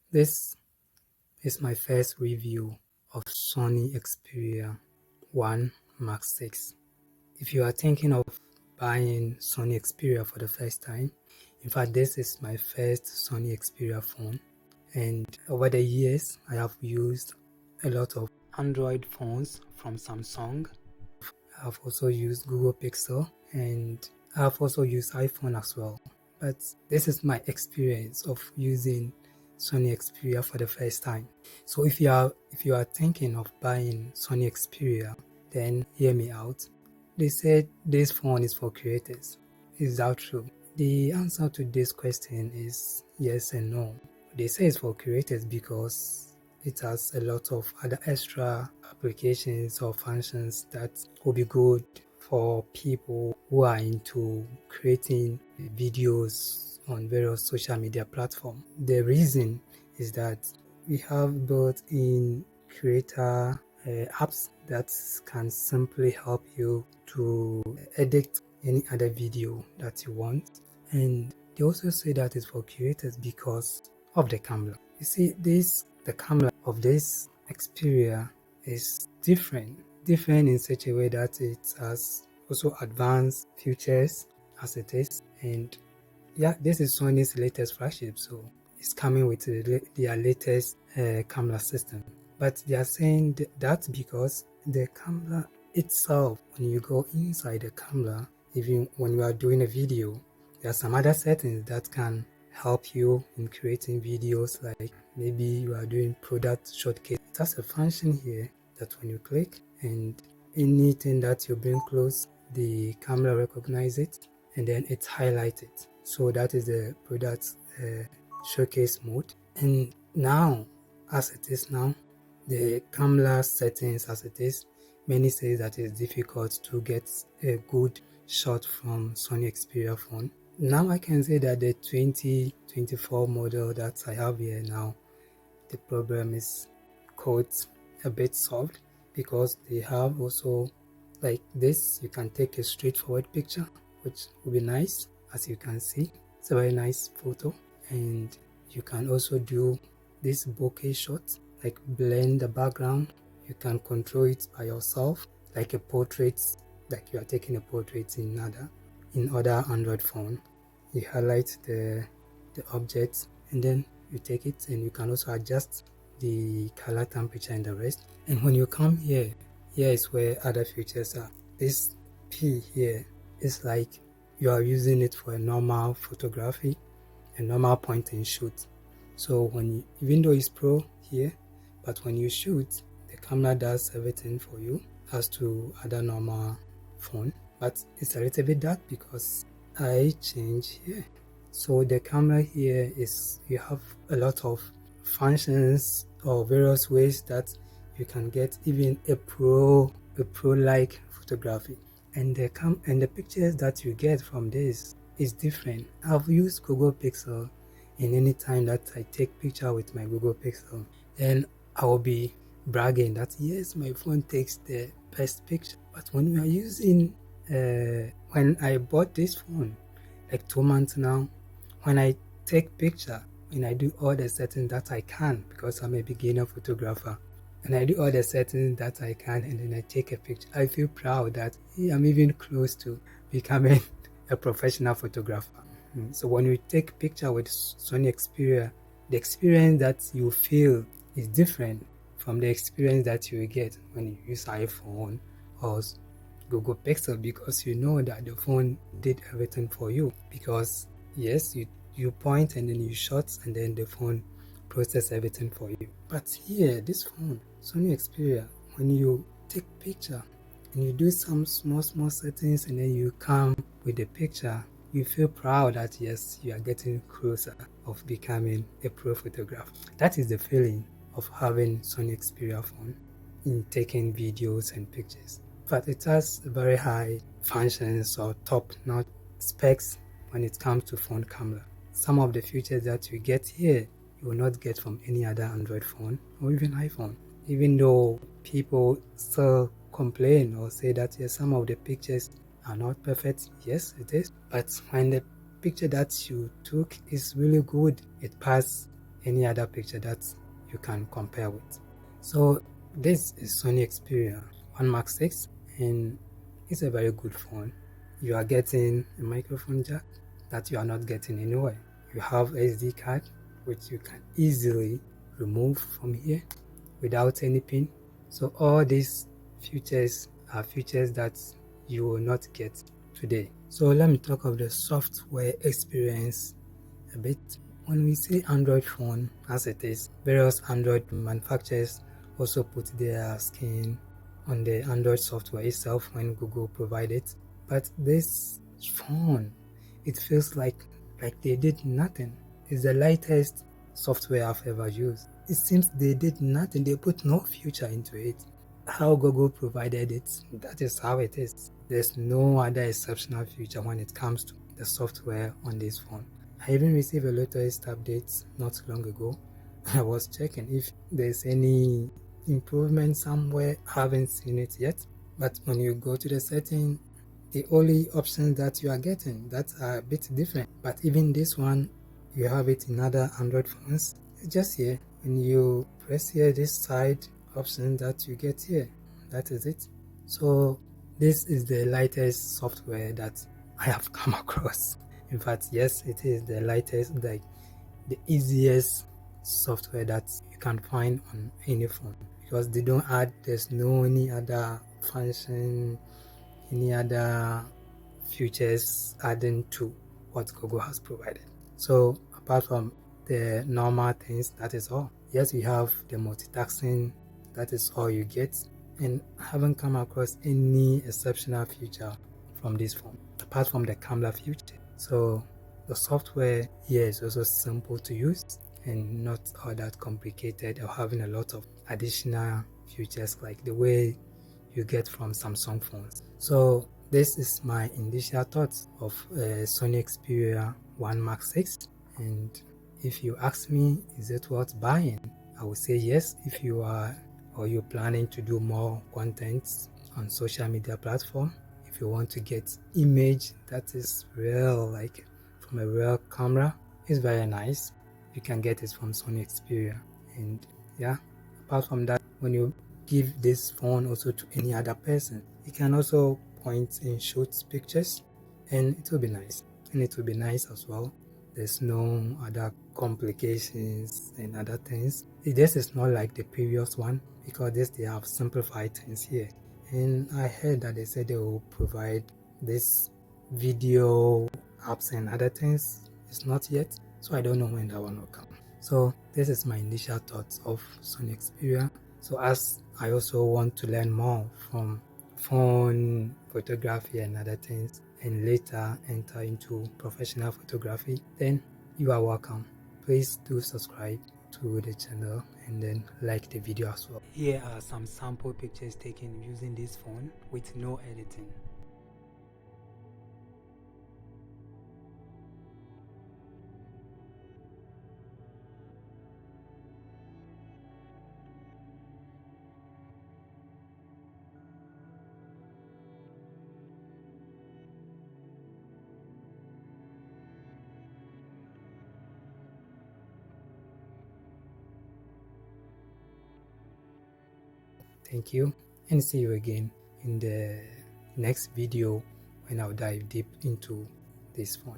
This is my first review of Sony Xperia 1 Mark 6. If you are thinking of buying Sony Xperia for the first time, in fact this is my first Sony Xperia phone, and over the years I have used a lot of Android phones from Samsung. I have also used Google Pixel, and I have also used iPhone as well. But this is my experience of using Sony Xperia for the first time. So if you are thinking of buying Sony Xperia, then hear me out. They said this phone is for creators. Is that true? The answer to this question is yes and no. They say it's for creators because it has a lot of other extra applications or functions that will be good for people who are into creating videos on various social media platforms. The reason is that we have built-in creator apps that can simply help you to edit any other video that you want. And they also say that it's for creators because of the camera. You see, the camera of this Xperia is different in such a way that it has also advanced features as it is. And yeah, this is Sony's latest flagship, so it's coming with their latest camera system. But they are saying that because the camera itself, when you go inside the camera, even when you are doing a video, there are some other settings that can help you in creating videos, like maybe you are doing product showcase. It has a function here that when you click and anything that you bring close, the camera recognizes it and then it's highlighted. So that is the product showcase mode. And now, as it is now, the camera settings as it is, many say that it's difficult to get a good shot from Sony Xperia phone. Now I can say that the 2024 model that I have here now, the problem is quite a bit solved because they have also like this. You can take a straightforward picture, which will be nice. As you can see, it's a very nice photo, and you can also do this bokeh shot, like blend the background. You can control it by yourself, like a portrait, like you are taking a portrait in other Android phone. You highlight the objects and then you take it, and you can also adjust the color, temperature, and the rest. And when you come here is where other features are. This P here is like you are using it for a normal photography, a normal point and shoot. So even though it's Pro here, but when you shoot, the camera does everything for you as to other normal phone. But it's a little bit dark because I change here. So the camera here is, you have a lot of functions or various ways that you can get even a pro-like photography. And the pictures that you get from this is different. I've used Google Pixel, and anytime that I take picture with my Google Pixel, then I will be bragging that yes, my phone takes the best picture. But when we are using when I bought this phone like 2 months now, when I take picture, when I do all the settings that I can, because I'm a beginner photographer, and I do all the settings that I can, and then I take a picture, I feel proud that hey, I'm even close to becoming a professional photographer. So when you take picture with Sony Xperia, the experience that you feel is different from the experience that you get when you use iPhone or Google Pixel, because you know that the phone did everything for you. Because yes, you point and then you shot, and then the phone process everything for you. But here, this phone, Sony Xperia, when you take picture and you do some small settings and then you come with the picture, you feel proud that yes, you are getting closer of becoming a pro photographer. That is the feeling of having Sony Xperia phone in taking videos and pictures. But it has very high functions or top-notch specs when it comes to phone camera. Some of the features that you get here, you will not get from any other Android phone or even iPhone. Even though people still complain or say that yes, some of the pictures are not perfect. Yes, it is. But when the picture that you took is really good, it passes any other picture that you can compare with. So this is Sony Xperia 1 Mark 6, and it's a very good phone. You are getting a microphone jack that you are not getting anywhere. You have SD card, which you can easily remove from here without any pin. So all these features are features that you will not get today. So let me talk of the software experience a bit. When we say Android phone as it is, various Android manufacturers also put their skin on the Android software itself when Google provided it. But this phone, it feels like they did nothing. It's the lightest software I've ever used. It seems they did nothing. They put no future into it. How Google provided it, that is how it is. There's no other exceptional feature when it comes to the software on this phone. I even received a latest update not long ago. I was checking if there's any improvement somewhere. I haven't seen it yet. But when you go to the setting, the only options that you are getting that are a bit different. But even this one, you have it in other Android phones. It's just here. When you press here, this side option that you get here, that is it. So this is the lightest software that I have come across. In fact, yes, it is the lightest, like the easiest software that you can find on any phone, because they don't add, there's no any other function, any other features adding to what Google has provided. So apart from the normal things, that is all. Yes, we have the multitasking, that is all you get, and I haven't come across any exceptional feature from this phone apart from the camera feature. So the software here is also simple to use and not all that complicated or having a lot of additional features like the way you get from Samsung phones. So this is my initial thoughts of Sony Xperia 1 Mark 6, and if you ask me, is it worth buying? I would say yes if you are or you're planning to do more content on social media platform. If you want to get image that is real, like from a real camera, it's very nice. You can get it from Sony Xperia. And yeah, apart from that, when you give this phone also to any other person, you can also point and shoot pictures, and it will be nice. And it will be nice as well. There's no other complications and other things. This is not like the previous one, because this they have simplified things here. And I heard that they said they will provide this video apps and other things. It's not yet, so I don't know when that one will come. So this is my initial thoughts of Sony Xperia. So as I also want to learn more from phone photography and other things, and later enter into professional photography, then you are welcome. Please do subscribe to the channel and then like the video as well. Here are some sample pictures taken using this phone with no editing. Thank you, and see you again in the next video when I'll dive deep into this phone.